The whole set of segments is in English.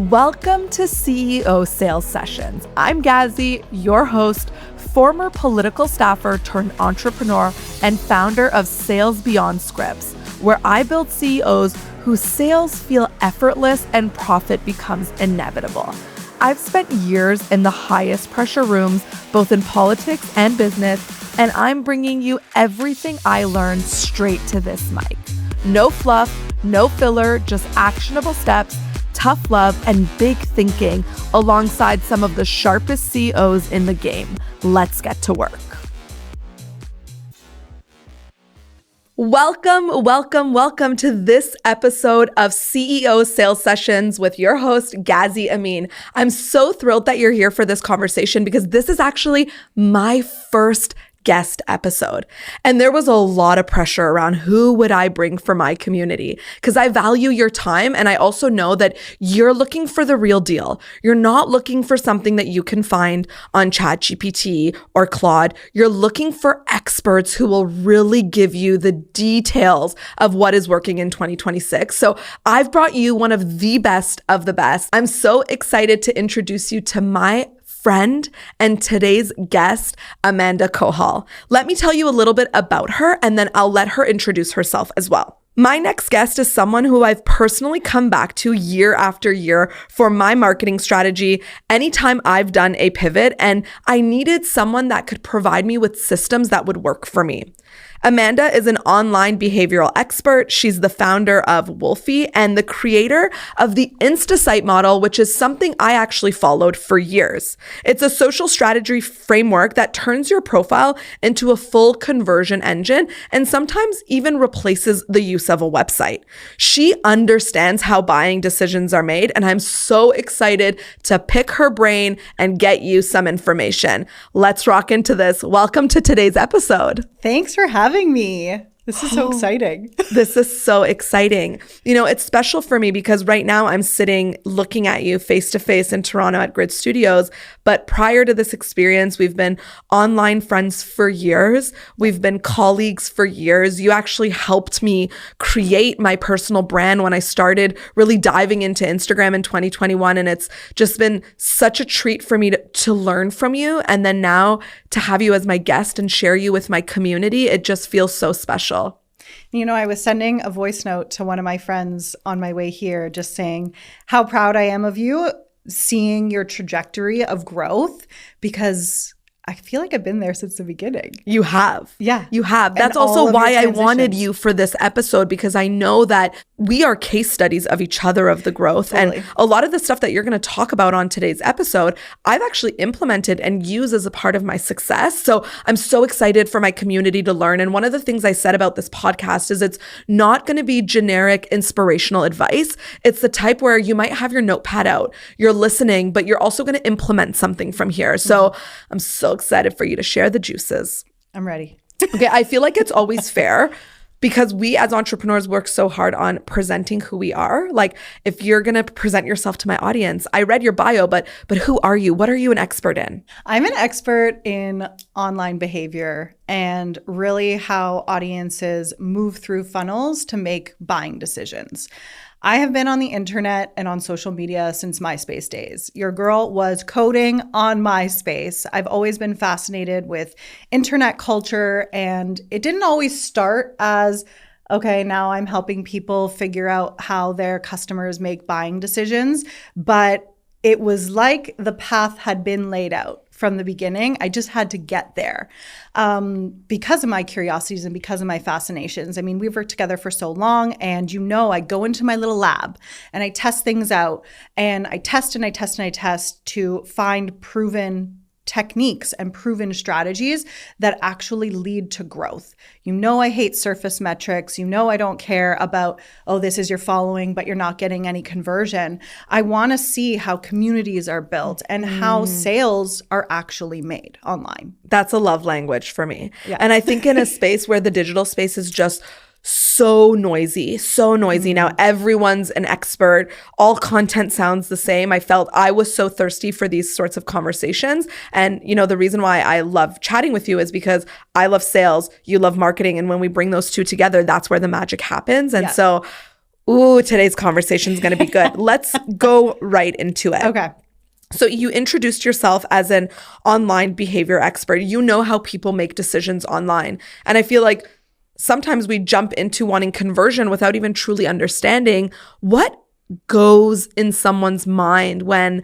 Welcome to CEO Sales Sessions. I'm Gazzy, your host, former political staffer turned entrepreneur and founder of Sales Beyond Scripts, where I build CEOs whose sales feel effortless and profit becomes inevitable. I've spent years in the highest pressure rooms, both in politics and business, and I'm bringing you everything I learned straight to this mic. No fluff, no filler, just actionable steps, tough love, and big thinking alongside some of the sharpest CEOs in the game. Let's get to work. Welcome to this episode of CEO Sales Sessions with your host, Gazzy Amin. I'm so thrilled that you're here for this conversation because this is actually my first guest episode. And there was a lot of pressure around who would I bring for my community because I value your time. And I also know that you're looking for the real deal. You're not looking for something that you can find on ChatGPT or Claude. You're looking for experts who will really give you the details of what is working in 2026. So I've brought you one of the best of the best. I'm so excited to introduce you to my friend and today's guest, Amanda Kohal. Let me tell you a little bit about her, and then I'll let her introduce herself as well. My next guest is someone who I've personally come back to year after year for my marketing strategy anytime I've done a pivot, and I needed someone that could provide me with systems that would work for me. Amanda is an online behavioral expert. She's the founder of Wolfie and the creator of the InstaSite model, which is something I actually followed for years. It's a social strategy framework that turns your profile into a full conversion engine and sometimes even replaces the use of a website. She understands how buying decisions are made, and I'm so excited to pick her brain and get you some information. Let's rock into this. Welcome to today's episode. Thanks for having me. This is so exciting. This is so exciting. You know, it's special for me because right now I'm sitting looking at you face to face in Toronto at Grid Studios. But prior to this experience, we've been online friends for years. We've been colleagues for years. You actually helped me create my personal brand when I started really diving into Instagram in 2021. And it's just been such a treat for me to learn from you. And then now to have you as my guest and share you with my community, it just feels so special. You know, I was sending a voice note to one of my friends on my way here, just saying how proud I am of you, seeing your trajectory of growth, because I feel like I've been there since the beginning. You have. Yeah. You have. That's also why I wanted you for this episode, because I know that we are case studies of each other of the growth. Totally. And a lot of the stuff that you're going to talk about on today's episode, I've actually implemented and used as a part of my success. So I'm so excited for my community to learn. And one of the things I said about this podcast is it's not going to be generic inspirational advice. It's the type where you might have your notepad out, you're listening, but you're also going to implement something from here. So I'm so excited for you to share the juices. I'm ready. Okay, I feel like it's always fair because we as entrepreneurs work so hard on presenting who we are. Like if you're going to present yourself to my audience, I read your bio, but who are you? What are you an expert in? I'm an expert in online behavior and really how audiences move through funnels to make buying decisions. I have been on the internet and on social media since MySpace days. Your girl was coding on MySpace. I've always been fascinated with internet culture, and it didn't always start as, okay, now I'm helping people figure out how their customers make buying decisions, but it was like the path had been laid out from the beginning. I just had to get there because of my curiosities and because of my fascinations. I mean, we've worked together for so long, and you know, I go into my little lab and I test things out, and I test and I test and I test to find proven techniques and proven strategies that actually lead to growth. You know, I hate surface metrics. You know, I don't care about, oh, this is your following, but you're not getting any conversion. I want to see how communities are built and how sales are actually made online. That's a love language for me. Yeah. And I think in a space where the digital space is just so noisy. Now everyone's an expert. All content sounds the same. I felt I was so thirsty for these sorts of conversations. And, you know, the reason why I love chatting with you is because I love sales, you love marketing. And when we bring those two together, that's where the magic happens. And so Ooh, today's conversation is going to be good. Let's go right into it. Okay. So you introduced yourself as an online behavior expert. You know how people make decisions online. And I feel like sometimes we jump into wanting conversion without even truly understanding what goes in someone's mind when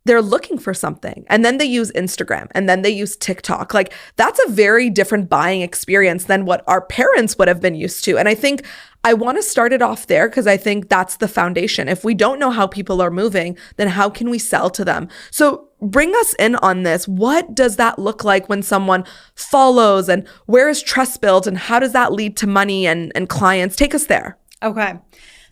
they're looking for something. And then they use Instagram and then they use TikTok. Like that's a very different buying experience than what our parents would have been used to. And I think I want to start it off there because I think that's the foundation. If we don't know how people are moving, then how can we sell to them? So bring us in on this. What does that look like when someone follows, and where is trust built, and how does that lead to money and clients? Take us there. Okay.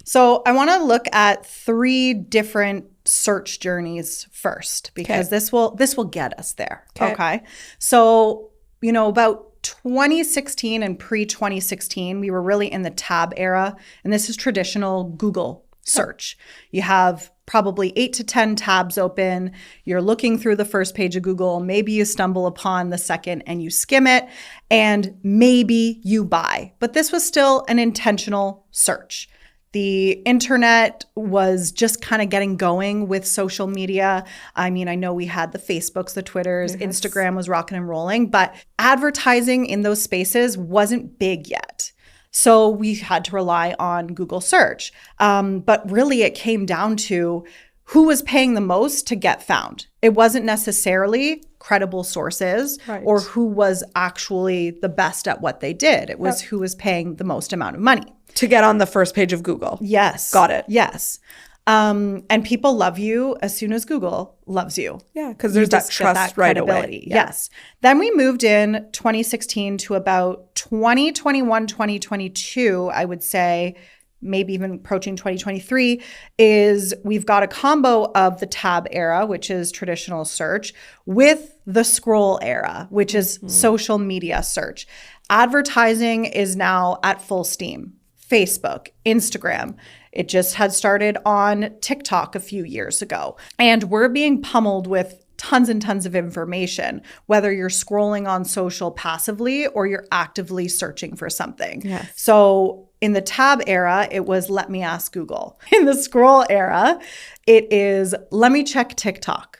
So I want to look at 3 different search journeys first, because this will get us there. Okay. So, about 2016 and pre-2016, we were really in the tab era, and this is traditional Google search. You have probably 8 to 10 tabs open. You're looking through the first page of Google. Maybe you stumble upon the second and you skim it, and maybe you buy. But this was still an intentional search. The internet was just kind of getting going with social media. I mean, I know we had the Facebooks, the Twitters, Instagram was rocking and rolling, but advertising in those spaces wasn't big yet. So we had to rely on Google search. But really it came down to who was paying the most to get found. It wasn't necessarily credible sources or who was actually the best at what they did. It was who was paying the most amount of money. To get on the first page of Google. Yes. Got it. Yes. And people love you as soon as Google loves you. Yeah, because there's that trust right away. Yeah. Yes. Then we moved in 2016 to about 2021, 2022, I would say, maybe even approaching 2023, is we've got a combo of the tab era, which is traditional search, with the scroll era, which is social media search. Advertising is now at full steam. Facebook, Instagram. It just had started on TikTok a few years ago. And we're being pummeled with tons and tons of information, whether you're scrolling on social passively or you're actively searching for something. Yes. So in the tab era, it was let me ask Google. In the scroll era, it is let me check TikTok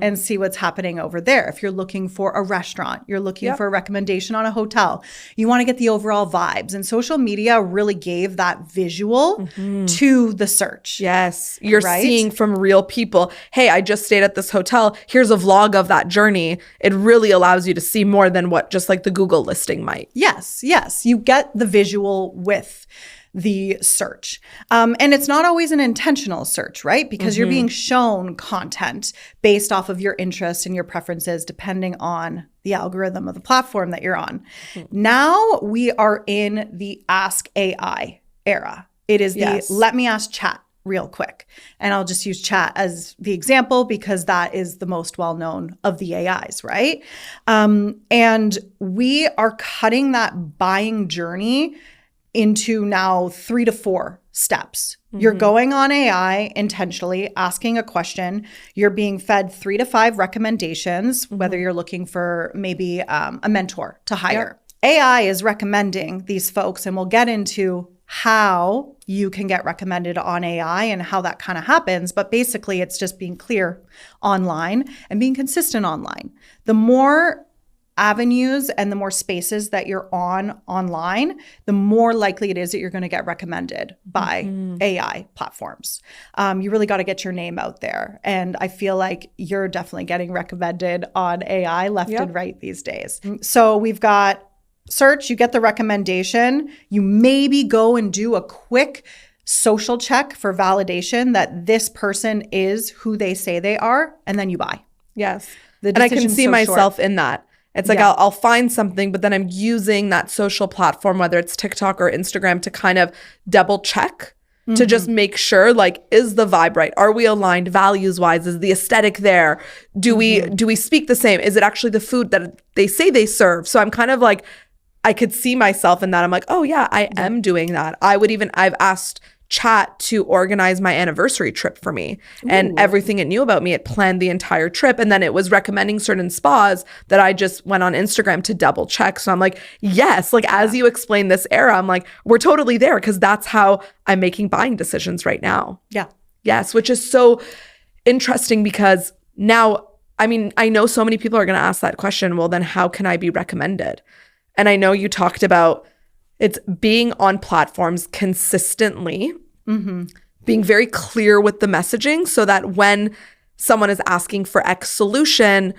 and see what's happening over there. If you're looking for a restaurant, you're looking for a recommendation on a hotel, you want to get the overall vibes. And social media really gave that visual to the search. Yes. You're seeing from real people, hey, I just stayed at this hotel. Here's a vlog of that journey. It really allows you to see more than what just like the Google listing might. Yes. Yes. You get the visual with the search. And it's not always an intentional search, right? Because you're being shown content based off of your interests and your preferences, depending on the algorithm of the platform that you're on. Now we are in the Ask AI era. It is the let me ask chat real quick. And I'll just use chat as the example because that is the most well-known of the AIs, right? And we are cutting that buying journey into now 3 to 4 steps. You're going on AI intentionally, asking a question. You're being fed 3 to 5 recommendations, whether you're looking for maybe a mentor to hire. AI is recommending these folks, and we'll get into how you can get recommended on AI and how that kind of happens. But basically, it's just being clear online and being consistent online. The more avenues and the more spaces that you're on online, the more likely it is that you're going to get recommended by AI platforms. You really got to get your name out there. And I feel like you're definitely getting recommended on AI left and right these days. So we've got search, you get the recommendation, you maybe go and do a quick social check for validation that this person is who they say they are, and then you buy. Yes. And I can see myself in that. It's like I'll find something, but then I'm using that social platform, whether it's TikTok or Instagram, to kind of double check to just make sure, like, is the vibe right? Are we aligned values wise? Is the aesthetic there? Do we speak the same? Is it actually the food that they say they serve? So I'm kind of like, I could see myself in that. I'm like, oh yeah, I am doing that. I've asked chat to organize my anniversary trip for me. And everything it knew about me, it planned the entire trip. And then it was recommending certain spas that I just went on Instagram to double check. So I'm like, yes, like as you explain this era, I'm like, we're totally there because that's how I'm making buying decisions right now. Yeah. Yes, which is so interesting because now, I mean, I know so many people are going to ask that question. Well, then how can I be recommended? And I know you talked about it's being on platforms consistently, being very clear with the messaging so that when someone is asking for X solution,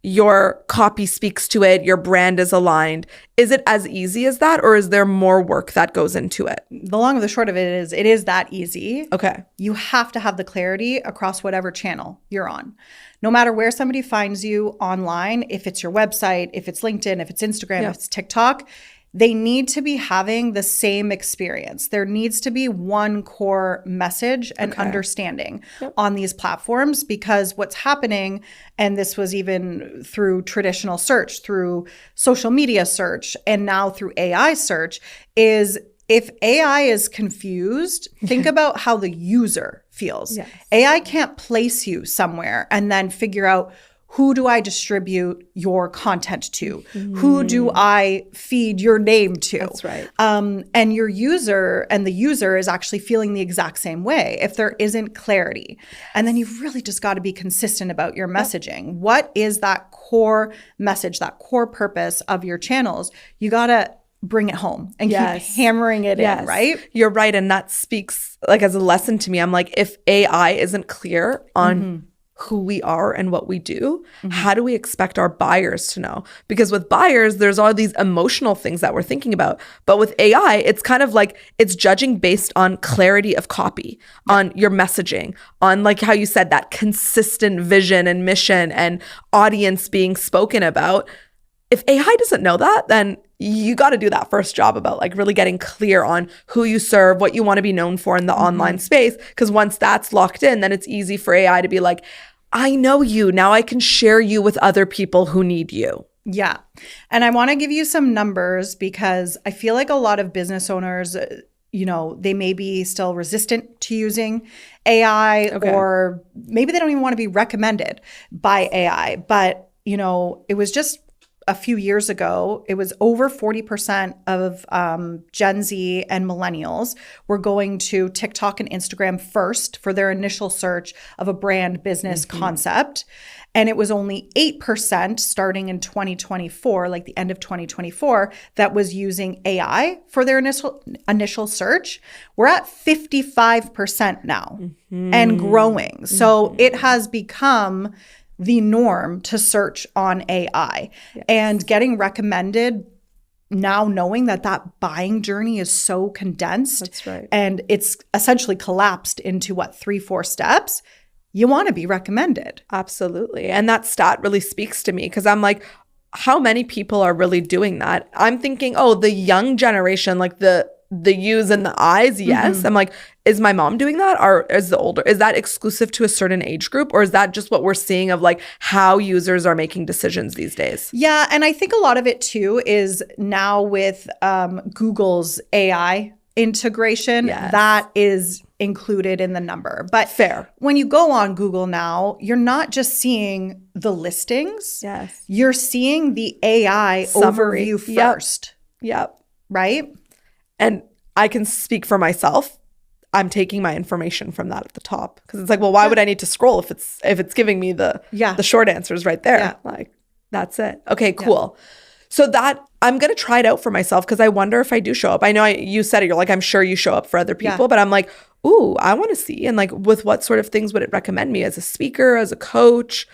your copy speaks to it, your brand is aligned. Is it as easy as that, or is there more work that goes into it? The long and the short of it is that easy. Okay. You have to have the clarity across whatever channel you're on. No matter where somebody finds you online, if it's your website, if it's LinkedIn, if it's Instagram, if it's TikTok, they need to be having the same experience. There needs to be one core message and understanding on these platforms, because what's happening, and this was even through traditional search, through social media search, and now through AI search, is if AI is confused, think about how the user feels. Yes. AI can't place you somewhere and then figure out, who do I distribute your content to? Who do I feed your name to? That's right. And your user and the user is actually feeling the exact same way if there isn't clarity. And then you've really just got to be consistent about your messaging. What is that core message, that core purpose of your channels? You got to bring it home and keep hammering it in, right? You're right. And that speaks like as a lesson to me. I'm like, if AI isn't clear on who we are and what we do, how do we expect our buyers to know? Because with buyers, there's all these emotional things that we're thinking about. But with AI, it's kind of like it's judging based on clarity of copy, on your messaging, on like how you said, that consistent vision and mission and audience being spoken about. If AI doesn't know that, then you got to do that first job about like really getting clear on who you serve, what you want to be known for in the online space. Because once that's locked in, then it's easy for AI to be like, I know you. Now I can share you with other people who need you. Yeah. And I want to give you some numbers because I feel like a lot of business owners, you know, they may be still resistant to using AI or maybe they don't even want to be recommended by AI. But, you know, it was just a few years ago, it was over 40% of Gen Z and millennials were going to TikTok and Instagram first for their initial search of a brand business concept. And it was only 8% starting in 2024, like the end of 2024, that was using AI for their initial search. We're at 55% now and growing. So it has become the norm to search on AI and getting recommended now, knowing that that buying journey is so condensed. That's right. And it's essentially collapsed into 3-4 steps. You want to be recommended. Absolutely. And that stat really speaks to me because I'm like, how many people are really doing that? I'm thinking, oh, the young generation, like the U's and the I's, yes. I'm like, is my mom doing that? Or is that exclusive to a certain age group? Or is that just what we're seeing of like how users are making decisions these days? Yeah. And I think a lot of it too is now with Google's AI integration, that is included in the number. But fair. When you go on Google now, you're not just seeing the listings. Yes. You're seeing the AI summary overview first. Yep. Right? And I can speak for myself. I'm taking my information from that at the top because it's like, well, why would I need to scroll if it's giving me the short answers right there? Yeah. Like, that's it. Okay, cool. Yeah. So that I'm going to try it out for myself because I wonder if I do show up. I know you said it. You're like, I'm sure you show up for other people, but I'm like, ooh, I want to see. And like, with what sort of things would it recommend me as a speaker, as a coach?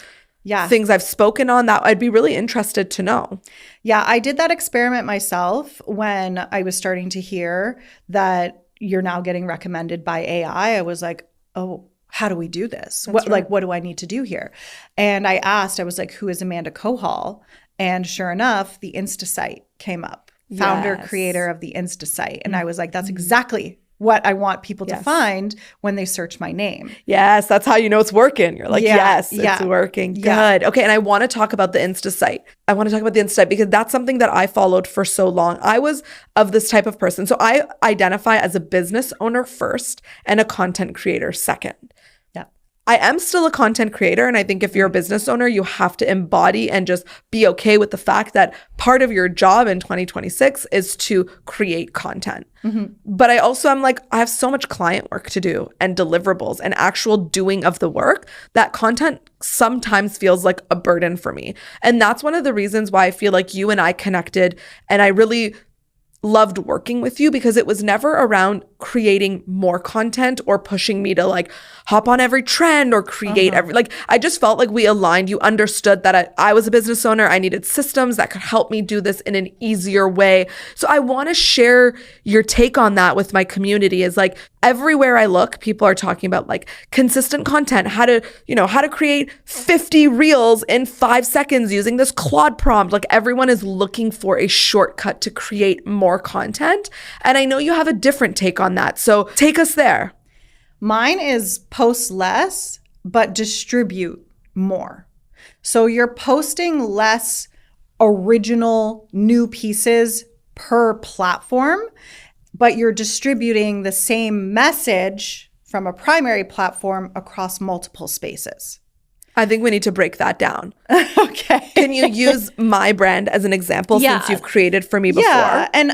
Yeah. Things I've spoken on that I'd be really interested to know. Yeah, I did that experiment myself when I was starting to hear that you're now getting recommended by AI. I was like, oh, how do we do this? What do I need to do here? And I was like, who is Amanda Kohal? And sure enough, the Insta site came up. Founder, creator of the Insta site. And I was like, that's exactly what I want people to Yes. find when they search my name. Yes, that's how you know it's working. You're like, yes, it's working. Yeah. Good. Okay, and I want to talk about the Insta site. Because that's something that I followed for so long. I was of this type of person. So I identify as a business owner first and a content creator second. I am still a content creator. And I think if you're a business owner, you have to embody and just be okay with the fact that part of your job in 2026 is to create content. But I also am like, I have so much client work to do and deliverables and actual doing of the work that content sometimes feels like a burden for me. And that's one of the reasons why I feel like you and I connected, and I really loved working with you, because it was never around creating more content or pushing me to like hop on every trend or create I just felt like we aligned. You understood that I was a business owner. I needed systems that could help me do this in an easier way. So I want to share your take on that with my community. Is like, everywhere I look, people are talking about like consistent content, how to create 50 reels in 5 seconds using this Claude prompt. Like, everyone is looking for a shortcut to create more content. And I know you have a different take on that. So take us there. Mine is post less, but distribute more. So you're posting less original new pieces per platform, but you're distributing the same message from a primary platform across multiple spaces. I think we need to break that down. Okay. Can you use my brand as an example since you've created for me before? Yeah. And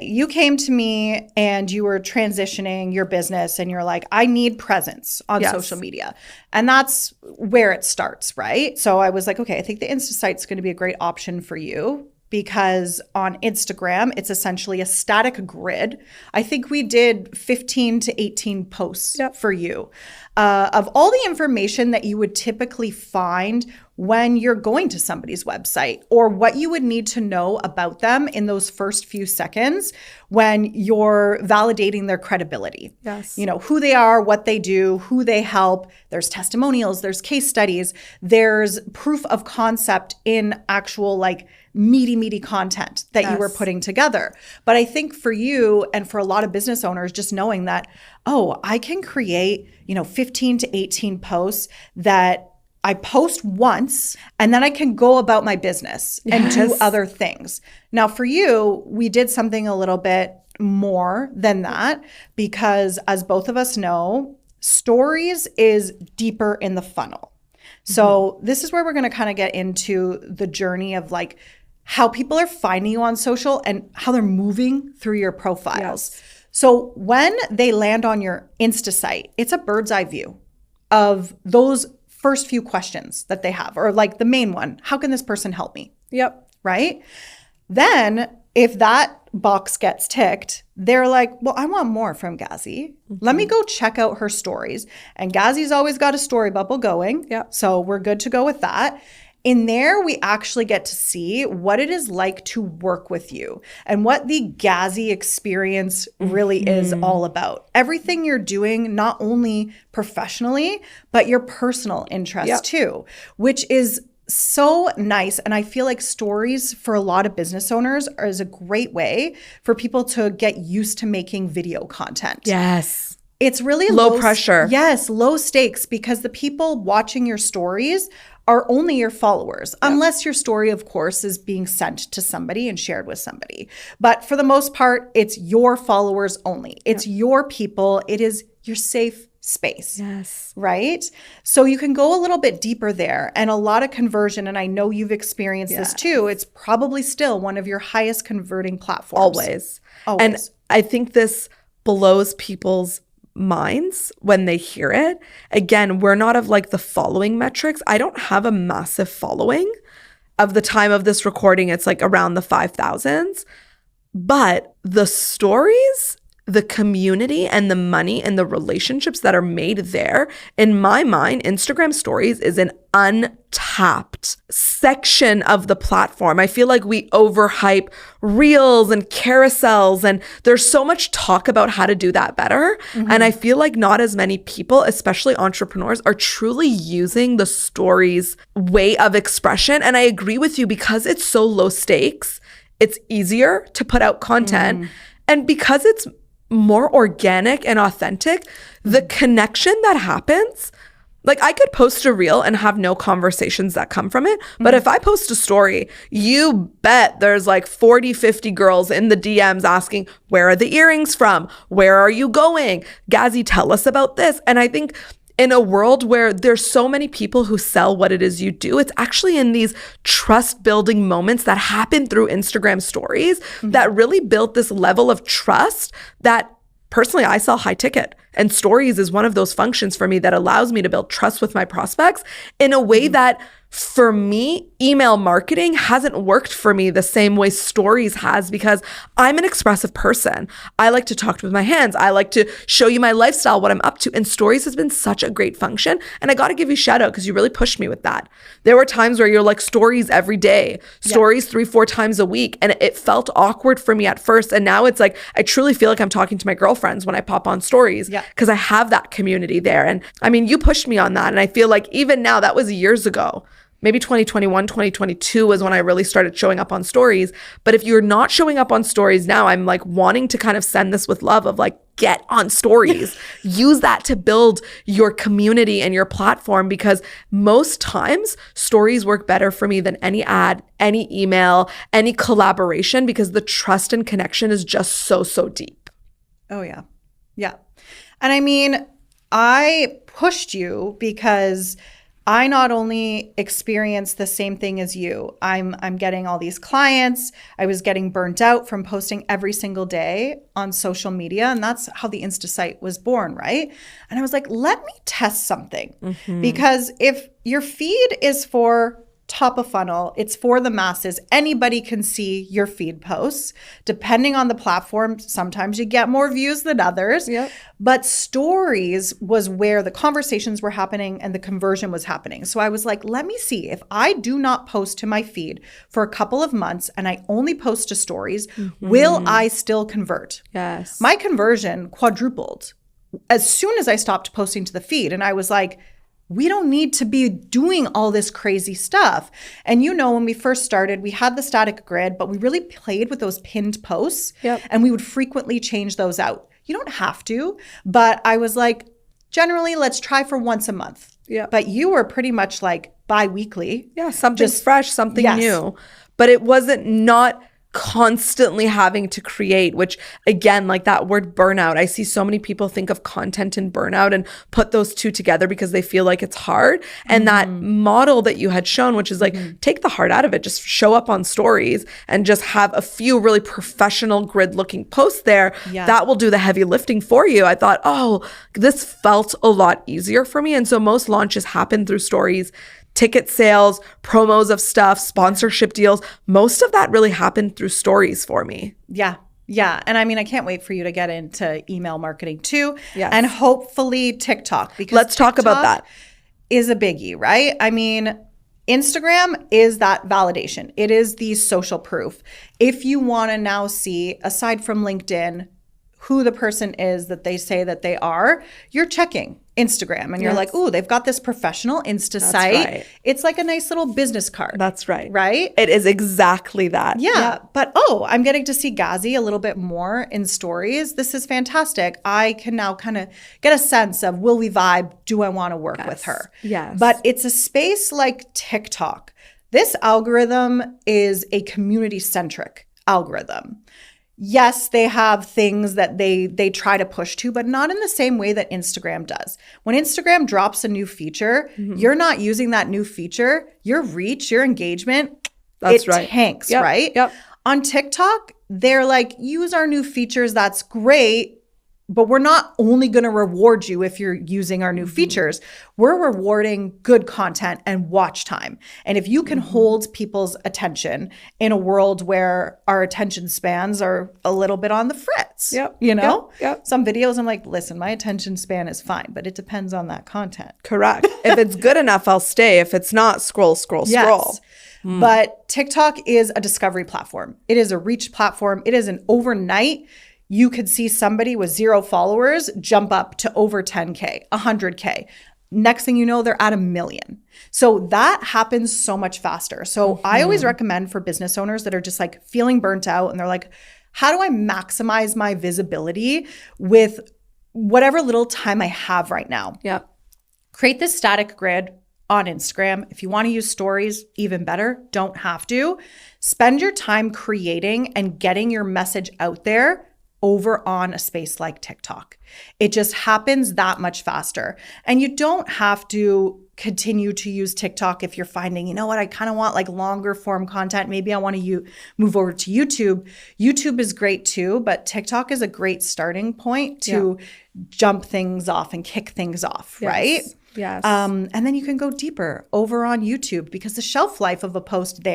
you came to me and you were transitioning your business and you're like, I need presence on social media. And that's where it starts, right? So I was like, okay, I think the Insta site's going to be a great option for you, because on Instagram, it's essentially a static grid. I think we did 15 to 18 posts for you of all the information that you would typically find when you're going to somebody's website, or what you would need to know about them in those first few seconds when you're validating their credibility. Yes. You know, who they are, what they do, who they help. There's testimonials, there's case studies, there's proof of concept in actual like meaty content that you were putting together. But I think for you and for a lot of business owners, just knowing that, oh, I can create, 15 to 18 posts that I post once, and then I can go about my business and do other things. Now for you, we did something a little bit more than that, because as both of us know, stories is deeper in the funnel. So this is where we're going to kind of get into the journey of like how people are finding you on social and how they're moving through your profiles. Yes. So when they land on your Insta site, it's a bird's eye view of those first few questions that they have, or like the main one, how can this person help me? Yep. Right? Then if that box gets ticked, they're like, well, I want more from Gazzy. Let me go check out her stories. And Gazzy's always got a story bubble going. Yep. So we're good to go with that. In there, we actually get to see what it is like to work with you and what the Gazzy experience really is all about. Everything you're doing, not only professionally, but your personal interest too, which is so nice. And I feel like stories for a lot of business owners is a great way for people to get used to making video content. Yes. It's really low pressure. Yes, low stakes, because the people watching your stories are only your followers, unless your story, of course, is being sent to somebody and shared with somebody. But for the most part, it's your followers only. It's your people. It is your safe space. Yes. Right? So you can go a little bit deeper there, and a lot of conversion. And I know you've experienced this too. It's probably still one of your highest converting platforms. Always. And I think this blows people's minds when they hear it. Again, we're not of like the following metrics. I don't have a massive following. Of the time of this recording, it's like around the 5,000s. But the stories, the community, and the money and the relationships that are made there, in my mind, Instagram stories is an untapped section of the platform. I feel like we overhype reels and carousels, and there's so much talk about how to do that better. And I feel like not as many people, especially entrepreneurs, are truly using the stories way of expression. And I agree with you, because it's so low stakes, it's easier to put out content. And because it's more organic and authentic, the connection that happens. Like I could post a reel and have no conversations that come from it. But if I post a story, you bet there's like 40, 50 girls in the DMs asking, where are the earrings from? Where are you going? Gazzy, tell us about this. And I think in a world where there's so many people who sell what it is you do, it's actually in these trust building moments that happen through Instagram stories that really build this level of trust that personally, I sell high ticket, and stories is one of those functions for me that allows me to build trust with my prospects in a way that for me, email marketing hasn't worked for me the same way stories has, because I'm an expressive person. I like to talk with my hands. I like to show you my lifestyle, what I'm up to. And stories has been such a great function. And I got to give you a shout out because you really pushed me with that. There were times where you're like stories every day, stories 3-4 times a week. And it felt awkward for me at first. And now it's like, I truly feel like I'm talking to my girlfriends when I pop on stories because I have that community there. And I mean, you pushed me on that. And I feel like even now, that was years ago. Maybe 2021, 2022 was when I really started showing up on stories. But if you're not showing up on stories now, I'm like wanting to kind of send this with love of like, get on stories. Use that to build your community and your platform, because most times stories work better for me than any ad, any email, any collaboration, because the trust and connection is just so, so deep. Oh, yeah. Yeah. And I mean, I pushed you because I not only experienced the same thing as you. I'm getting all these clients. I was getting burnt out from posting every single day on social media. And that's how the Insta site was born, right? And I was like, let me test something. Because if your feed is for top of funnel, it's for the masses, anybody can see your feed posts. Depending on the platform, sometimes you get more views than others. But stories was where the conversations were happening and the conversion was happening. So I was like, let me see, if I do not post to my feed for a couple of months and I only post to stories, will I still convert? Yes. My conversion quadrupled as soon as I stopped posting to the feed. And I was like, we don't need to be doing all this crazy stuff. And you know, when we first started, we had the static grid, but we really played with those pinned posts and we would frequently change those out. You don't have to, but I was like, generally, let's try for once a month. But you were pretty much like bi-weekly. Something fresh, something new. But it wasn't not constantly having to create, which again, like that word burnout, I see so many people think of content and burnout and put those two together because they feel like it's hard. And that model that you had shown, which is like, take the heart out of it, just show up on stories and just have a few really professional grid looking posts there. That will do the heavy lifting for you. I thought, oh, this felt a lot easier for me. And so most launches happen through stories. Ticket sales, promos of stuff, sponsorship deals, most of that really happened through stories for me. Yeah. And I mean, I can't wait for you to get into email marketing too. And hopefully TikTok, because let's talk about that. Is a biggie, right? I mean, Instagram is that validation. It is the social proof. If you want to now see, aside from LinkedIn, who the person is that they say that they are, you're checking Instagram and you're like, ooh, they've got this professional Insta site. Right. It's like a nice little business card. That's right. Right? It is exactly that. Yeah. But I'm getting to see Gazzy a little bit more in stories. This is fantastic. I can now kind of get a sense of, will we vibe? Do I want to work with her? Yes. But it's a space like TikTok. This algorithm is a community-centric algorithm. Yes, they have things that they try to push to, but not in the same way that Instagram does. When Instagram drops a new feature, you're not using that new feature, your reach, your engagement, it tanks, right? On TikTok, they're like, use our new features, that's great, but we're not only going to reward you if you're using our new features. We're rewarding good content and watch time. And if you can hold people's attention in a world where our attention spans are a little bit on the fritz, you know? Some videos I'm like, listen, my attention span is fine, but it depends on that content. Correct. If it's good enough, I'll stay. If it's not, scroll. But TikTok is a discovery platform. It is a reach platform. It is an overnight. You could see somebody with 0 followers jump up to over 10K, 100K. Next thing you know, they're at 1 million. So that happens so much faster. So I always recommend for business owners that are just like feeling burnt out and they're like, how do I maximize my visibility with whatever little time I have right now? Yep. Create this static grid on Instagram. If you want to use stories, even better. Don't have to. Spend your time creating and getting your message out there over on a space like TikTok. It just happens that much faster. And you don't have to continue to use TikTok if you're finding, you know what, I kind of want like longer form content. Maybe I want to move over to YouTube. YouTube is great too, but TikTok is a great starting point to jump things off and kick things off, right? Yes. And then you can go deeper over on YouTube, because the shelf life of a post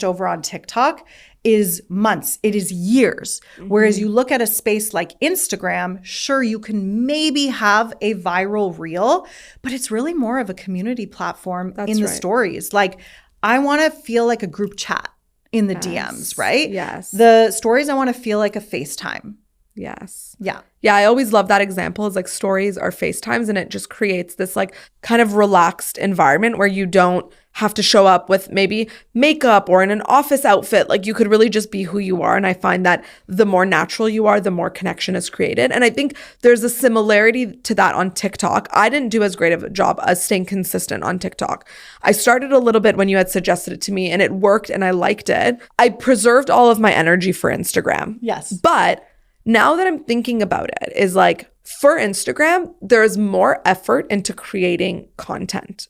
over on TikTok is months. It is years. Whereas you look at a space like Instagram, sure, you can maybe have a viral reel, but it's really more of a community platform in the stories. Like, I want to feel like a group chat in the DMs, right? Yes. The stories, I want to feel like a FaceTime. Yes. Yeah. Yeah, I always love that example. Is like stories are FaceTimes, and it just creates this like kind of relaxed environment where you don't have to show up with maybe makeup or in an office outfit. Like, you could really just be who you are. And I find that the more natural you are, the more connection is created. And I think there's a similarity to that on TikTok. I didn't do as great of a job as staying consistent on TikTok. I started a little bit when you had suggested it to me, and it worked and I liked it. I preserved all of my energy for Instagram. Yes. But now that I'm thinking about it, is like, for Instagram, there's more effort into creating content,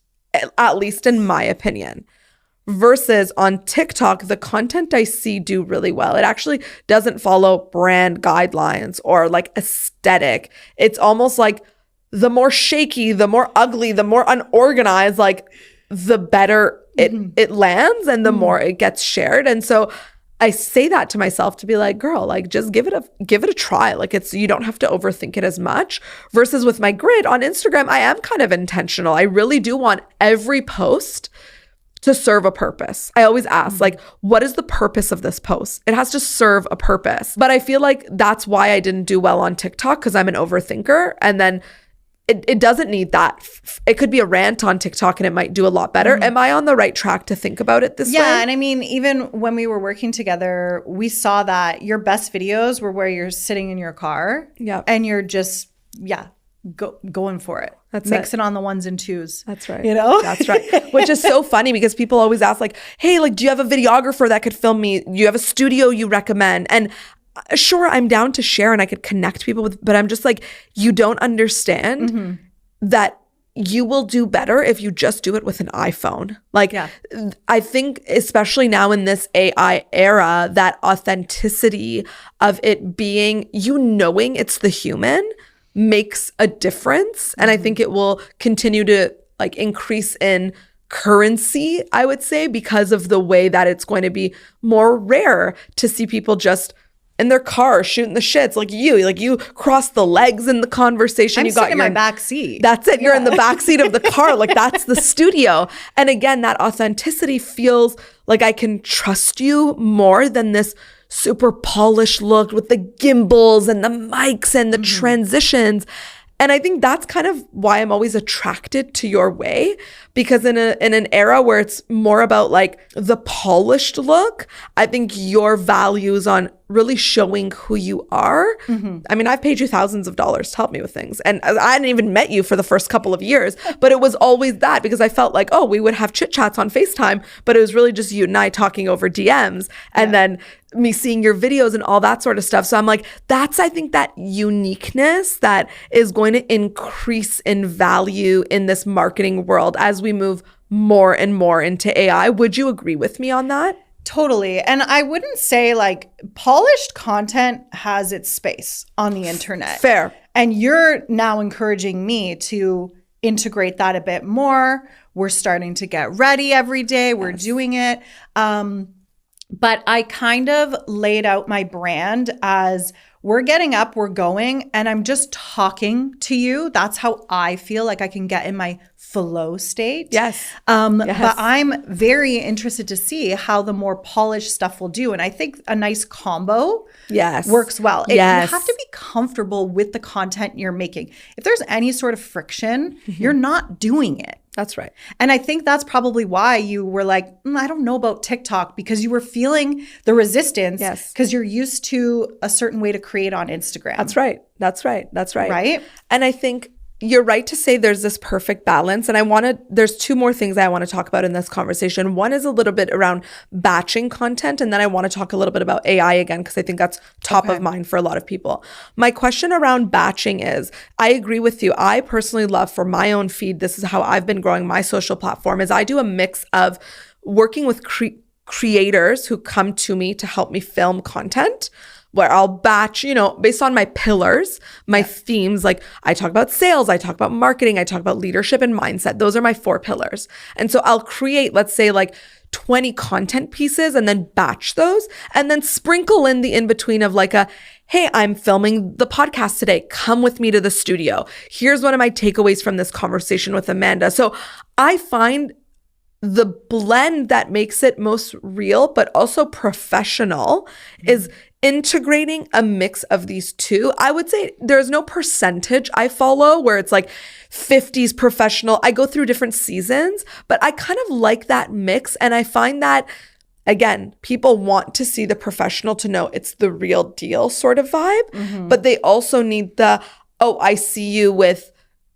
at least in my opinion, versus on TikTok, the content I see do really well. It actually doesn't follow brand guidelines or like aesthetic. It's almost like the more shaky, the more ugly, the more unorganized, like the better it lands and the more it gets shared. And so I say that to myself to be like, girl, like, just give it a try. Like, you don't have to overthink it as much. Versus with my grid on Instagram, I am kind of intentional. I really do want every post to serve a purpose. I always ask, like, what is the purpose of this post? It has to serve a purpose. But I feel like that's why I didn't do well on TikTok, because I'm an overthinker. And then it doesn't need that. It could be a rant on TikTok and it might do a lot better. Am I on the right track to think about it this way? Yeah. And I mean, even when we were working together, we saw that your best videos were where you're sitting in your car and you're just, going for it. That's Mixing on the ones and twos. That's right. You know? That's right. Which is so funny, because people always ask like, hey, like, do you have a videographer that could film me? Do you have a studio you recommend? And sure, I'm down to share and I could connect people with, but I'm just like, you don't understand that you will do better if you just do it with an iPhone. Like, I think especially now in this AI era, that authenticity of it being, knowing it's the human makes a difference. And I think it will continue to like increase in currency, I would say, because of the way that it's going to be more rare to see people just in their car shooting the shits like you cross the legs in the conversation. I'm sitting in my back seat. That's it. You're in the back seat of the car. Like, that's the studio. And again, that authenticity feels like I can trust you more than this super polished look with the gimbals and the mics and the transitions. And I think that's kind of why I'm always attracted to your way, because in an era where it's more about like the polished look, I think your values on really showing who you are. I mean, I've paid you thousands of dollars to help me with things. And I hadn't even met you for the first couple of years, but it was always that, because I felt like, oh, we would have chit chats on FaceTime, but it was really just you and I talking over DMs and then me seeing your videos and all that sort of stuff. So I'm like, that's, I think, that uniqueness that is going to increase in value in this marketing world as we move more and more into AI. Would you agree with me on that? Totally. And I wouldn't say like polished content has its space on the internet. Fair. And you're now encouraging me to integrate that a bit more. We're starting to get ready every day. We're doing it. But I kind of laid out my brand as we're getting up, we're going, and I'm just talking to you. That's how I feel like I can get in my flow state. Yes. But I'm very interested to see how the more polished stuff will do. And I think a nice combo works well. You have to be comfortable with the content you're making. If there's any sort of friction, you're not doing it. That's right. And I think that's probably why you were like, I don't know about TikTok, because you were feeling the resistance because you're used to a certain way to create on Instagram. That's right. That's right. That's right. Right? And I think you're right to say there's this perfect balance. And there's two more things I want to talk about in this conversation. One is a little bit around batching content. And then I want to talk a little bit about AI again, because I think that's top of mind for a lot of people. My question around batching is, I agree with you. I personally love, for my own feed, this is how I've been growing my social platform, is I do a mix of working with creators who come to me to help me film content, where I'll batch, based on my pillars, my themes. Like, I talk about sales, I talk about marketing, I talk about leadership and mindset. Those are my 4 pillars. And so I'll create, let's say, like 20 content pieces and then batch those, and then sprinkle in the in-between of like hey, I'm filming the podcast today. Come with me to the studio. Here's one of my takeaways from this conversation with Amanda. So I find the blend that makes it most real, but also professional, is integrating a mix of these two. I would say there's no percentage I follow where it's like 50s professional. I go through different seasons, but I kind of like that mix. And I find that, again, people want to see the professional to know it's the real deal sort of vibe, but they also need the, I see you with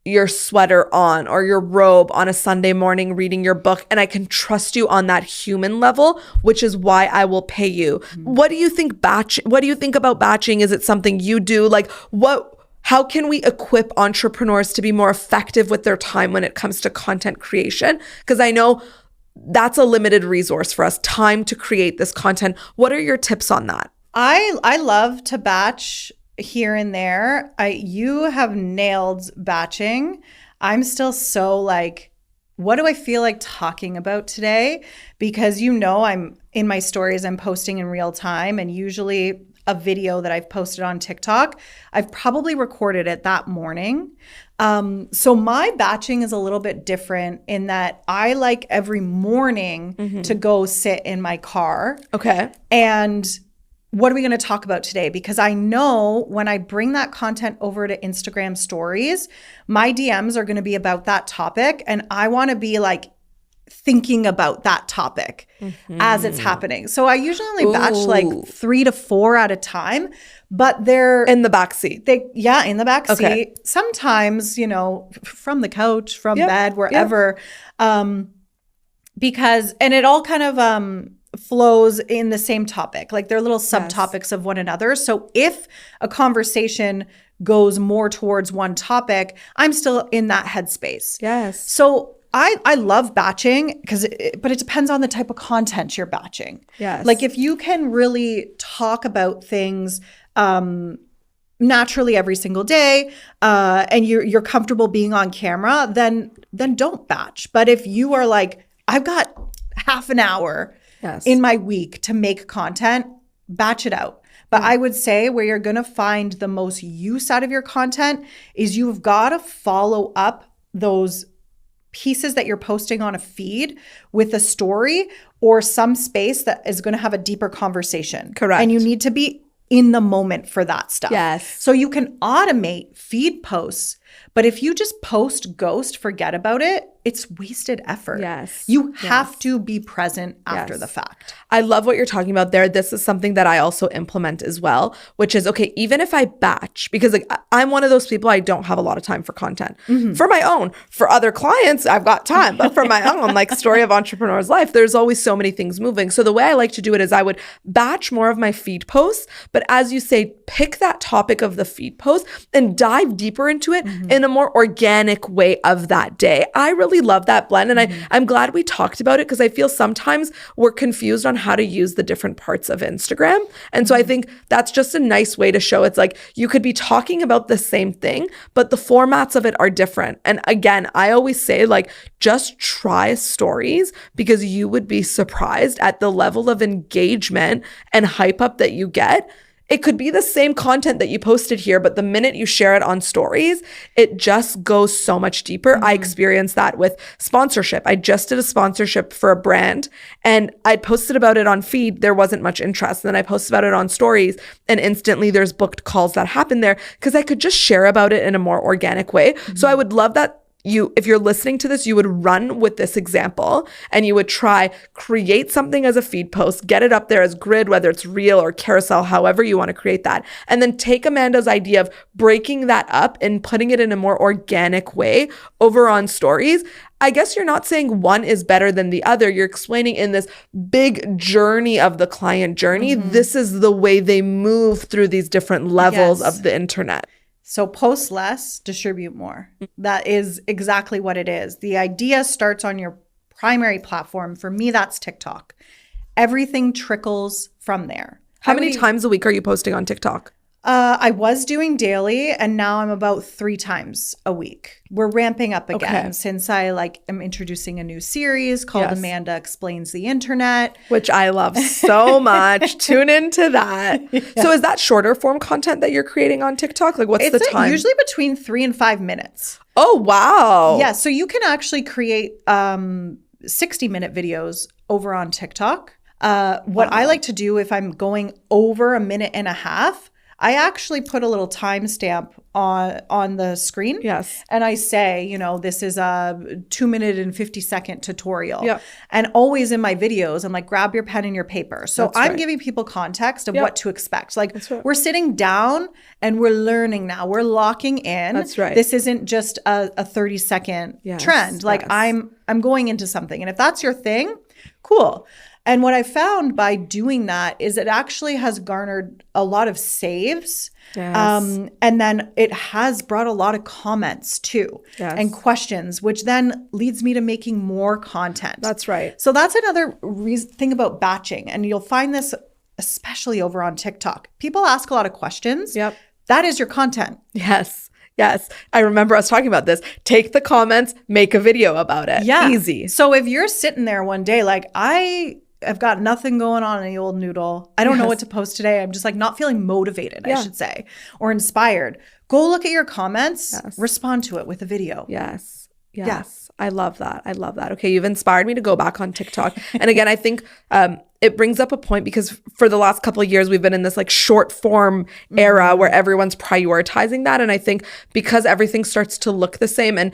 your sweater on or your robe on a Sunday morning reading your book, and I can trust you on that human level, which is why I will pay you. What do you think about batching? Is it something you do? Like, how can we equip entrepreneurs to be more effective with their time when it comes to content creation? Because I know that's a limited resource for us, time to create this content. What are your tips on that? I love to batch here and there. You have nailed batching. I'm still so like, what do I feel like talking about today? Because I'm in my stories, I'm posting in real time, and usually a video that I've posted on TikTok, I've probably recorded it that morning. So my batching is a little bit different in that I like every morning to go sit in my car. Okay. And what are we going to talk about today? Because I know when I bring that content over to Instagram stories, my DMs are going to be about that topic. And I want to be like thinking about that topic as it's happening. So I usually only batch like 3 to 4 at a time, but they're in the backseat. In the backseat. Okay. Sometimes, from the couch, from bed, wherever. Because, and it all kind of, flows in the same topic. Like, they're little subtopics of one another. So if a conversation goes more towards one topic, I'm still in that headspace. Yes. So I love batching but it depends on the type of content you're batching. Yes. Like, if you can really talk about things naturally every single day, and you're comfortable being on camera, then don't batch. But if you are like, I've got half an hour in my week to make content, batch it out. But I would say where you're going to find the most use out of your content is you've got to follow up those pieces that you're posting on a feed with a story or some space that is going to have a deeper conversation. Correct. And you need to be in the moment for that stuff. Yes. So you can automate feed posts, but if you just post ghost, forget about it, it's wasted effort. Yes. You have to be present after the fact. I love what you're talking about there. This is something that I also implement as well, which is, okay, even if I batch, because like I'm one of those people, I don't have a lot of time for content. For my own. For other clients, I've got time. But for my own, like story of entrepreneur's life, there's always so many things moving. So the way I like to do it is I would batch more of my feed posts, but as you say, pick that topic of the feed post and dive deeper into it in a more organic way of that day. I really love that blend. And I'm glad we talked about it, because I feel sometimes we're confused on how to use the different parts of Instagram. And so I think that's just a nice way to show it's like you could be talking about the same thing, but the formats of it are different. And again, I always say, like, just try stories, because you would be surprised at the level of engagement and hype up that you get. It could be the same content that you posted here, but the minute you share it on stories, it just goes so much deeper. I experienced that with sponsorship. I just did a sponsorship for a brand, and I posted about it on feed. There wasn't much interest. And then I posted about it on stories, and instantly there's booked calls that happen there, because I could just share about it in a more organic way. So I would love that if you're listening to this, you would run with this example and you would try create something as a feed post, get it up there as grid, whether it's reel or carousel, however you want to create that. And then take Amanda's idea of breaking that up and putting it in a more organic way over on stories. I guess you're not saying one is better than the other. You're explaining in this big journey of the client journey, this is the way they move through these different levels of the internet. So post less, distribute more. That is exactly what it is. The idea starts on your primary platform. For me, that's TikTok. Everything trickles from there. How many times a week are you posting on TikTok? I was doing daily, and now I'm about 3 times a week. We're ramping up again since I am introducing a new series called Amanda Explains the Internet. Which I love so much. Tune into that. So is that shorter form content that you're creating on TikTok? Like what's the time? Usually between 3 and 5 minutes. Oh, wow. Yeah. So you can actually create 60-minute videos over on TikTok. What I like to do if I'm going over a minute and a half, I actually put a little timestamp on the screen. Yes. And I say, this is a 2-minute and 50-second tutorial. Yep. And always in my videos, I'm like, grab your pen and your paper. So I'm giving people context of what to expect. Like we're sitting down and we're learning now. We're locking in. That's right. This isn't just a 30-second trend. Like I'm going into something. And if that's your thing, cool. And what I found by doing that is it actually has garnered a lot of saves. Yes. And then it has brought a lot of comments too and questions, which then leads me to making more content. That's right. So that's another thing about batching. And you'll find this especially over on TikTok. People ask a lot of questions. Yep. That is your content. Yes. Yes. I remember us talking about this. Take the comments, make a video about it. Yeah. Easy. So if you're sitting there one day, I've got nothing going on in the old noodle. I don't know what to post today. I'm just not feeling motivated, I should say, or inspired. Go look at your comments, respond to it with a video. Yes. Yes. Yeah. I love that. I love that. Okay. You've inspired me to go back on TikTok. And again, I think it brings up a point because for the last couple of years, we've been in this short form era where everyone's prioritizing that. And I think because everything starts to look the same and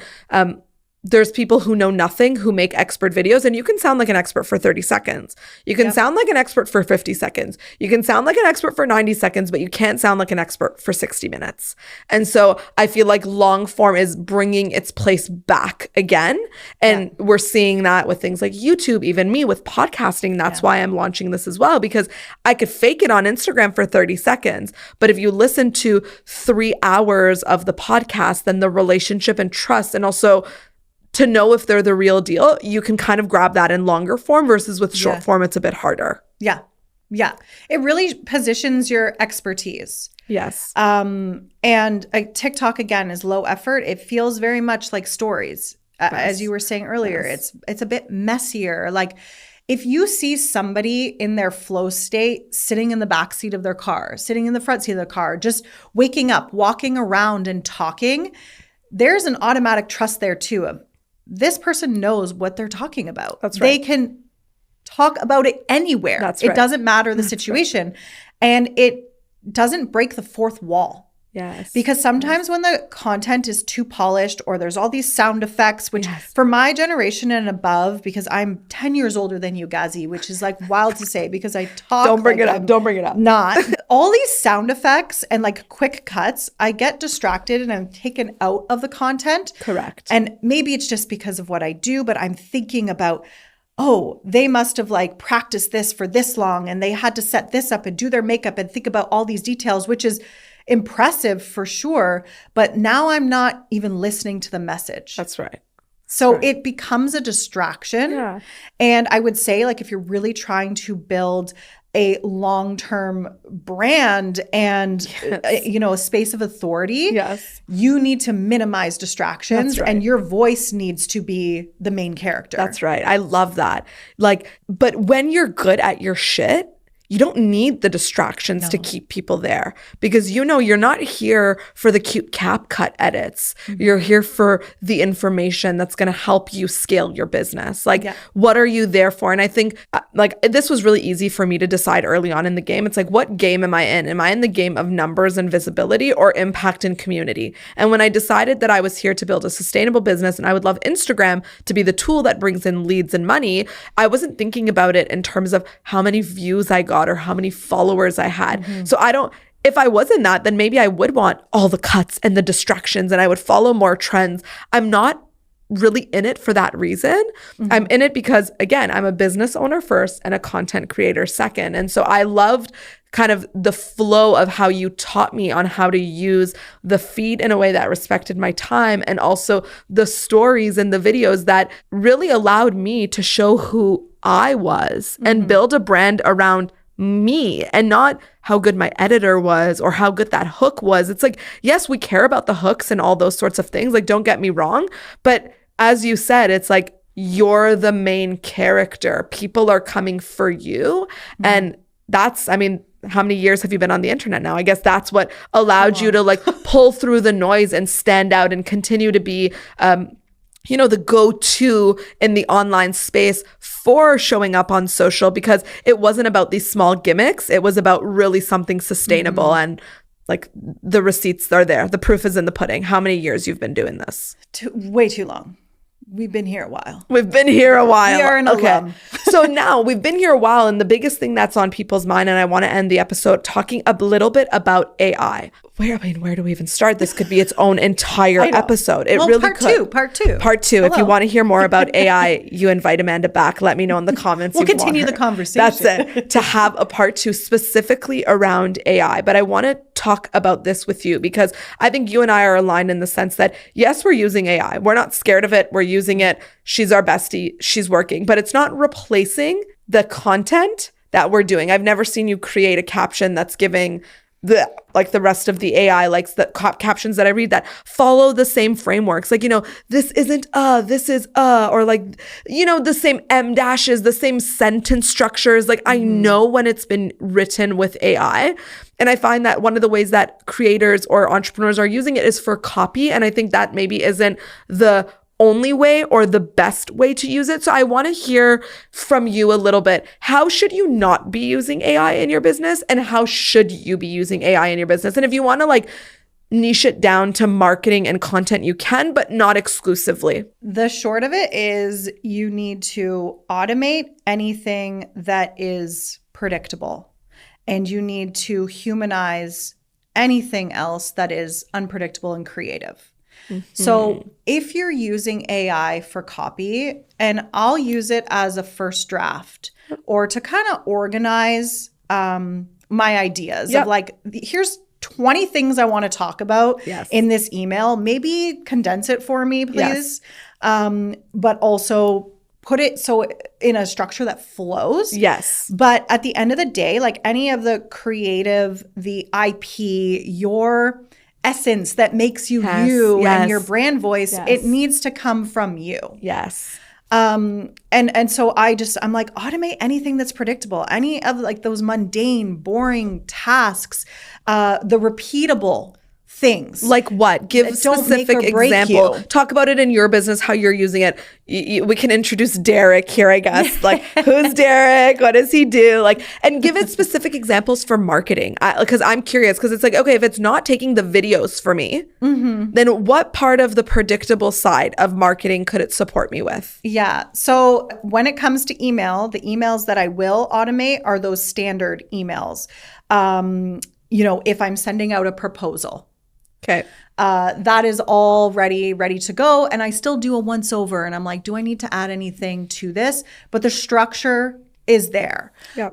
there's people who know nothing who make expert videos, and you can sound like an expert for 30 seconds. You can sound like an expert for 50 seconds. You can sound like an expert for 90 seconds, but you can't sound like an expert for 60 minutes. And so I feel like long form is bringing its place back again. And we're seeing that with things like YouTube, even me with podcasting. That's why I'm launching this as well, because I could fake it on Instagram for 30 seconds. But if you listen to 3 hours of the podcast, then the relationship and trust, and also to know if they're the real deal, you can kind of grab that in longer form versus with short form, it's a bit harder. Yeah. Yeah. It really positions your expertise. Yes. And TikTok, again, is low effort. It feels very much like stories. As you were saying earlier, it's a bit messier. If you see somebody in their flow state, sitting in the backseat of their car, sitting in the front seat of their car, just waking up, walking around and talking, there's an automatic trust there too of, this person knows what they're talking about. That's right. They can talk about it anywhere. That's right. It doesn't matter the situation. And it doesn't break the fourth wall. Yes. Because sometimes when the content is too polished or there's all these sound effects, which for my generation and above, because I'm 10 years older than you, Gazzy, which is wild to say because I talk. Don't bring it up. Don't bring it up. Not. All these sound effects and quick cuts, I get distracted and I'm taken out of the content. Correct. And maybe it's just because of what I do, but I'm thinking about, oh, they must have practiced this for this long and they had to set this up and do their makeup and think about all these details, which is impressive for sure, but now I'm not even listening to the message. That's right. So it becomes a distraction. Yeah. And I would say if you're really trying to build a long-term brand and a space of authority, you need to minimize distractions and your voice needs to be the main character. That's right. I love that. But when you're good at your shit, you don't need the distractions to keep people there, because you know you're not here for the cute CapCut edits. You're here for the information that's going to help you scale your business. Like, what are you there for? And I think like this was really easy for me to decide early on in the game. It's like, what game am I in? Am I in the game of numbers and visibility or impact and community? And when I decided that I was here to build a sustainable business and I would love Instagram to be the tool that brings in leads and money, I wasn't thinking about it in terms of how many views I got or how many followers I had. So if I was in that, then maybe I would want all the cuts and the distractions and I would follow more trends. I'm not really in it for that reason. I'm in it because, again, I'm a business owner first and a content creator second. And so I loved kind of the flow of how you taught me on how to use the feed in a way that respected my time, and also the stories and the videos that really allowed me to show who I was and build a brand around me, and not how good my editor was or how good that hook was. It's like, yes, we care about the hooks and all those sorts of things. Like, don't get me wrong. But as you said, it's like, you're the main character. People are coming for you. And that's, I mean, how many years have you been on the internet now? I guess that's what allowed you to like pull through the noise and stand out and continue to be, the go-to in the online space for showing up on social, because it wasn't about these small gimmicks. It was about really something sustainable. And like, the receipts are there. The proof is in the pudding. How many years you've been doing this? Way too long. We've been here a while. We've been here a while. We are an alum. So now we've been here a while, and the biggest thing that's on people's mind, and I want to end the episode talking a little bit about AI. Where do we even start? This could be its own entire episode. It really could. Part two. Hello. If you want to hear more about AI, you invite Amanda back. Let me know in the comments. We'll continue the conversation. That's it. To have a part 2 specifically around AI. But I want to talk about this with you because I think you and I are aligned in the sense that, yes, we're using AI. We're not scared of it. We're using it. She's our bestie. She's working. But it's not replacing the content that we're doing. I've never seen you create a caption that's giving the rest of the AI, like the captions that I read that follow the same frameworks. Like, this isn't this is or like, the same M dashes, the same sentence structures. Like, I know when it's been written with AI. And I find that one of the ways that creators or entrepreneurs are using it is for copy. And I think that maybe isn't the only way or the best way to use it. So I want to hear from you a little bit. How should you not be using AI in your business, and how should you be using AI in your business? And if you want to niche it down to marketing and content, you can, but not exclusively. The short of it is you need to automate anything that is predictable, and you need to humanize anything else that is unpredictable and creative. So if you're using AI for copy, and I'll use it as a first draft or to kind of organize my ideas of here's 20 things I want to talk about in this email. Maybe condense it for me, please. But also put it so in a structure that flows. Yes. But at the end of the day, like any of the creative, the IP, your essence that makes you you and your brand voice, it needs to come from you. Yes. And so I'm like, automate anything that's predictable, any of those mundane, boring tasks, the repeatable things. Like what? Give specific example. Talk about it in your business, how you're using it. We can introduce Derek here, I guess. Like, who's Derek? What does he do? And give it specific examples for marketing. Because I'm curious, because it's like, okay, if it's not taking the videos for me, then what part of the predictable side of marketing could it support me with? Yeah. So when it comes to email, the emails that I will automate are those standard emails. If I'm sending out a proposal. Okay. That is all ready to go. And I still do a once over, and I'm like, do I need to add anything to this? But the structure is there. Yep.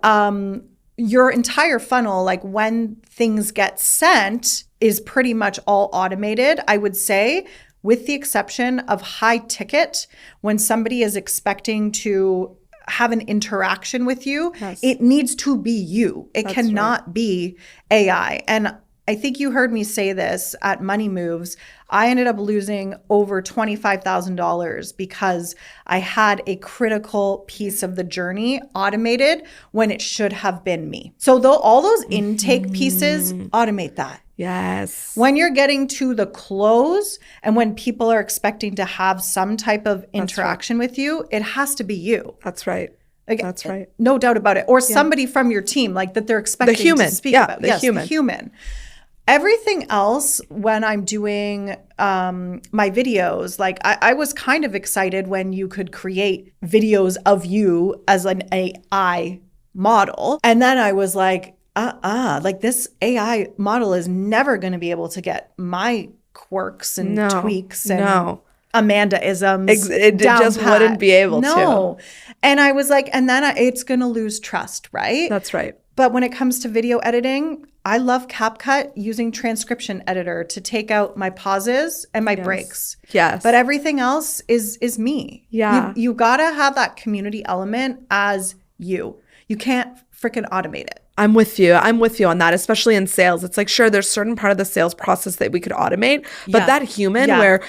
Your entire funnel, when things get sent, is pretty much all automated, I would say, with the exception of high ticket. When somebody is expecting to have an interaction with you, it needs to be you. It cannot be AI. And I think you heard me say this at Money Moves. I ended up losing over $25,000 because I had a critical piece of the journey automated when it should have been me. So though all those intake pieces, automate that. Yes. When you're getting to the close and when people are expecting to have some type of interaction with you, it has to be you. That's right. Like, that's right. No doubt about it. Or somebody from your team, like that they're expecting to speak about. The human. The human. Everything else, when I'm doing my videos, like I was kind of excited when you could create videos of you as an AI model. And then I was like, like this AI model is never going to be able to get my quirks and tweaks and Amanda-isms. It just wouldn't be able to. And I was like, and then it's going to lose trust, right? That's right. But when it comes to video editing, I love CapCut using transcription editor to take out my pauses and my breaks. Yes. But everything else is me. Yeah. You got to have that community element as you. You can't freaking automate it. I'm with you on that, especially in sales. It's like, sure, there's certain part of the sales process that we could automate, but that human where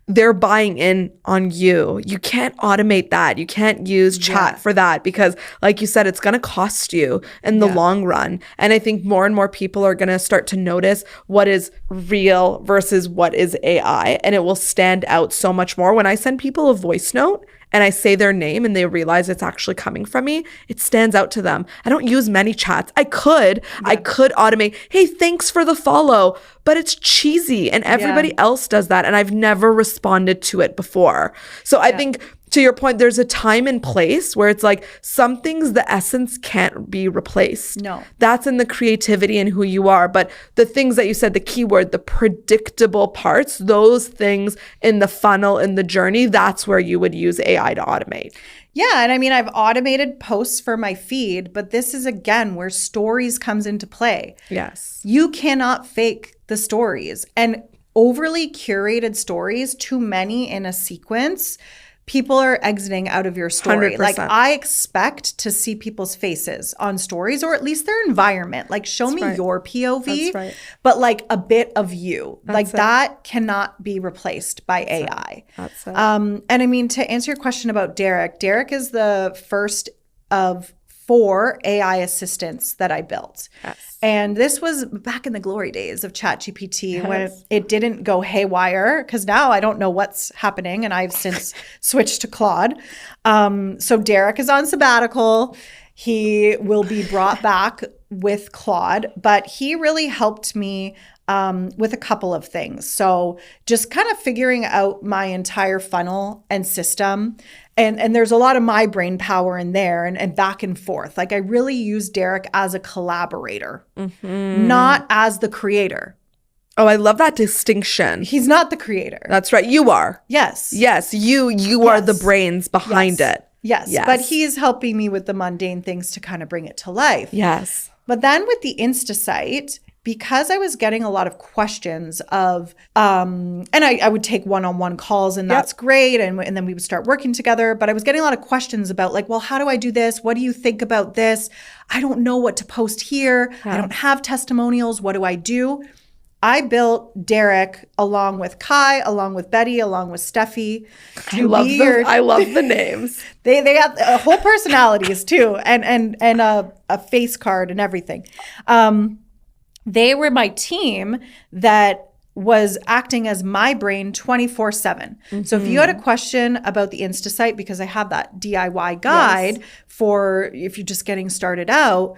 they're buying in on you, you can't automate that. You can't use chat for that because, like you said, it's going to cost you in the long run. And I think more and more people are going to start to notice what is real versus what is AI. And it will stand out so much more. When I send people a voice note and I say their name and they realize it's actually coming from me, it stands out to them. I don't use many chats. I could automate, hey, thanks for the follow, but it's cheesy and everybody else does that. And I've never responded to it before. So I think, to your point, there's a time and place where it's like some things, the essence can't be replaced. No. That's in the creativity and who you are. But the things that you said, the keyword, the predictable parts, those things in the funnel, in the journey, that's where you would use AI to automate. Yeah. And I mean, I've automated posts for my feed, but this is again where stories comes into play. Yes. You cannot fake the stories. And overly curated stories, too many in a sequence, people are exiting out of your story. 100%. Like I expect to see people's faces on stories or at least their environment. Like show me your POV, but like a bit of you. That cannot be replaced by AI. That's it. And I mean, to answer your question about Derek is the first of 4 AI assistants that I built. Yes. And this was back in the glory days of ChatGPT when it didn't go haywire, because now I don't know what's happening and I've since switched to Claude. So Derek is on sabbatical. He will be brought back with Claude, but he really helped me with a couple of things. So just kind of figuring out my entire funnel and system. And there's a lot of my brain power in there and back and forth. Like I really use Derek as a collaborator, not as the creator. Oh, I love that distinction. He's not the creator. That's right. You are. Yes. Yes. You are the brains behind it. Yes. But he's helping me with the mundane things to kind of bring it to life. Yes. But then with the Insta site, because I was getting a lot of questions of, and I would take one-on-one calls and that's great. And then we would start working together. But I was getting a lot of questions about like, well, how do I do this? What do you think about this? I don't know what to post here. I don't have testimonials. What do I do? I built Derek along with Kai, along with Betty, along with Steffi. I love the names. They have whole personalities too, and a face card and everything. They were my team that was acting as my brain 24/7. So if you had a question about the Insta site, because I have that DIY guide for if you're just getting started out,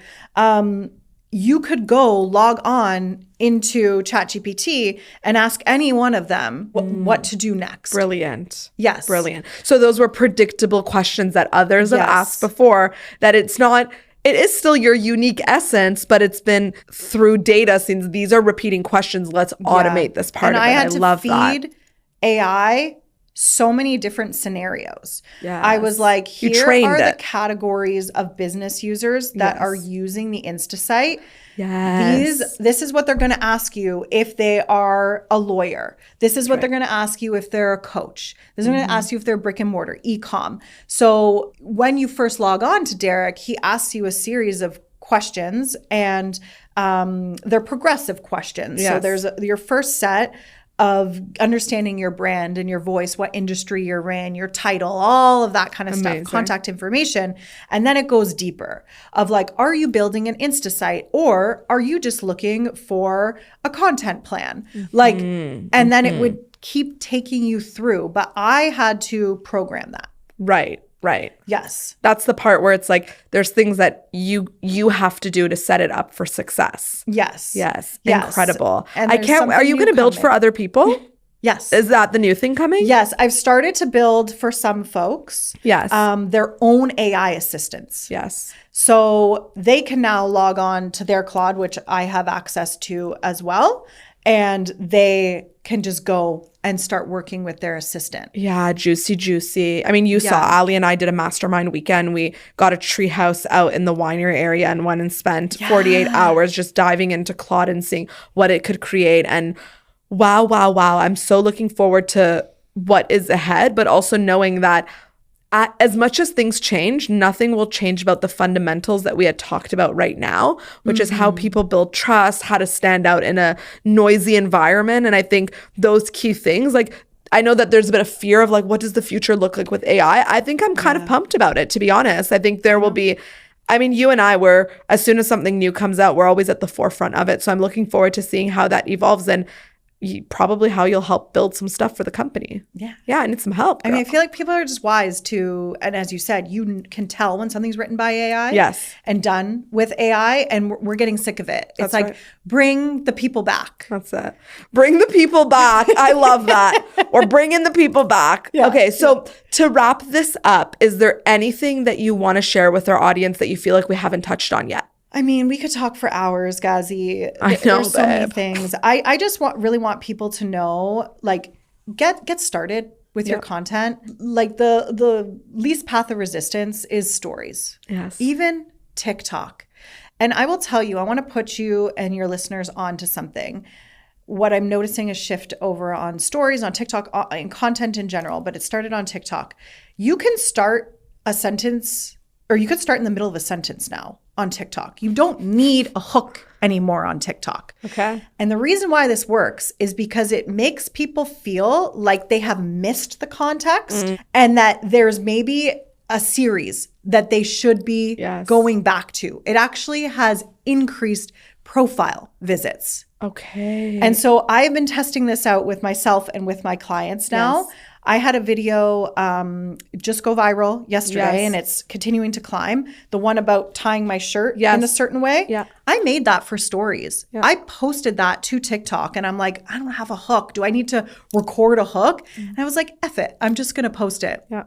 you could go log on into ChatGPT and ask any one of them what to do next. Brilliant. Yes. Brilliant. So those were predictable questions that others have asked before, that it's not, it is still your unique essence, but it's been through data since these are repeating questions. Let's automate this part of it. I had to love feed AI so many different scenarios. Yes. I was like, here are the it. categories of business users that are using the Insta site. Yes. This is what they're going to ask you if they are a lawyer. This is what they're going to ask you if they're a coach. This is going to ask you if they're brick and mortar, e-com. So when you first log on to Derek, he asks you a series of questions, and they're progressive questions. Yes. So there's your first set of understanding your brand and your voice, what industry you're in, your title, all of that kind of Amazing. stuff, contact information. And then it goes deeper of like, are you building an Insta site, or are you just looking for a content plan? Like, and then it would keep taking you through. But I had to program that. Right. Yes. That's the part where it's like there's things that you have to do to set it up for success. Yes. Incredible. And I can't. Are you going to build for other people? Yes. Is that the new thing coming? Yes. I've started to build for some folks. Yes. Their own AI assistants. Yes. So they can now log on to their Claude, which I have access to as well. And they can just go and start working with their assistant. Yeah, juicy. I mean, you saw Ali and I did a mastermind weekend. We got a tree house out in the winery area and went and spent 48 hours just diving into Claude and seeing what it could create. And wow. I'm so looking forward to what is ahead, but also knowing that as much as things change, nothing will change about the fundamentals that we had talked about right now, which is how people build trust, how to stand out in a noisy environment. And I think those key things, like, I know that there's a bit of fear of like, what does the future look like with AI? I think I'm kind of pumped about it, to be honest. I think there will be, I mean, you and I were, as soon as something new comes out, we're always at the forefront of it. So I'm looking forward to seeing how that evolves and probably how you'll help build some stuff for the company. Yeah, I need some help, girl. I mean, I feel like people are just wise to, and as you said, you can tell when something's written by AI. Yes. And done with AI, and we're getting sick of it. It's like, bring the people back. That's it. Bring the people back. I love that. Or bring in the people back. Yeah. Okay, so to wrap this up, is there anything that you want to share with our audience that you feel like we haven't touched on yet? I mean, we could talk for hours, Gazzy. I know, there's so many things. I just really want people to know, like, get started with your content. Like the least path of resistance is stories. Yes. Even TikTok. And I will tell you, I want to put you and your listeners onto something. What I'm noticing is shift over on stories, on TikTok, and content in general, but it started on TikTok. You can start a sentence, or you could start in the middle of a sentence now on TikTok. You don't need a hook anymore on TikTok. Okay. And the reason why this works is because it makes people feel like they have missed the context and that there's maybe a series that they should be going back to. It actually has increased profile visits. Okay. And so I've been testing this out with myself and with my clients now. Yes. I had a video just go viral yesterday, and it's continuing to climb. The one about tying my shirt in a certain way. Yeah. I made that for stories. Yeah. I posted that to TikTok, and I'm like, I don't have a hook. Do I need to record a hook? And I was like, F it. I'm just going to post it. Yeah.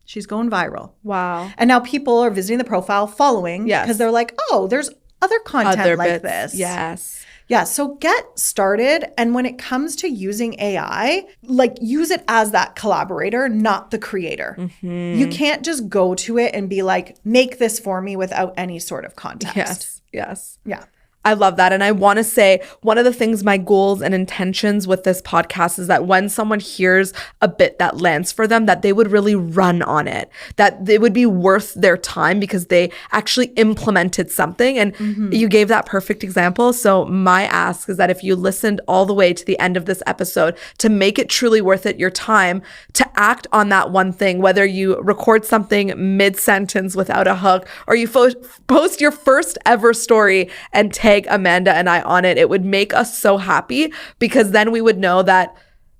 She's going viral. Wow. And now people are visiting the profile, following, because they're like, oh, there's other content like this. Yes. Yeah, so get started. And when it comes to using AI, like, use it as that collaborator, not the creator. You can't just go to it and be like, make this for me without any sort of context. Yes. Yeah. I love that. And I want to say one of the things, my goals and intentions with this podcast is that when someone hears a bit that lands for them, that they would really run on it, that it would be worth their time because they actually implemented something. And you gave that perfect example. So my ask is that if you listened all the way to the end of this episode, to make it truly worth it, your time, to act on that one thing, whether you record something mid-sentence without a hook, or you post your first ever story and tag Amanda and I on it, it would make us so happy, because then we would know that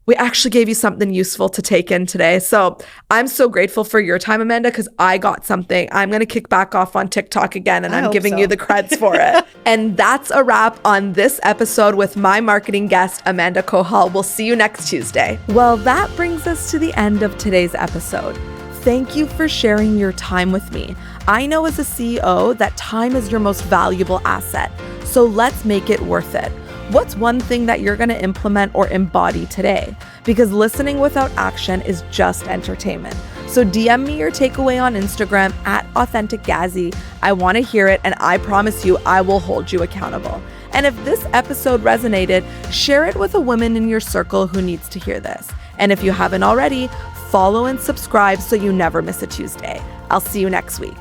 we actually gave you something useful to take in today. So I'm so grateful for your time, Amanda, because I got something. I'm going to kick back off on TikTok again, and I'm giving you the creds for it. And that's a wrap on this episode with my marketing guest, Amanda Kohal. We'll see you next Tuesday. Well, that brings us to the end of today's episode. Thank you for sharing your time with me. I know as a CEO that time is your most valuable asset, so let's make it worth it. What's one thing that you're going to implement or embody today? Because listening without action is just entertainment. So DM me your takeaway on Instagram @AuthenticGazzy. I want to hear it, and I promise you I will hold you accountable. And if this episode resonated, share it with a woman in your circle who needs to hear this. And if you haven't already, follow and subscribe so you never miss a Tuesday. I'll see you next week.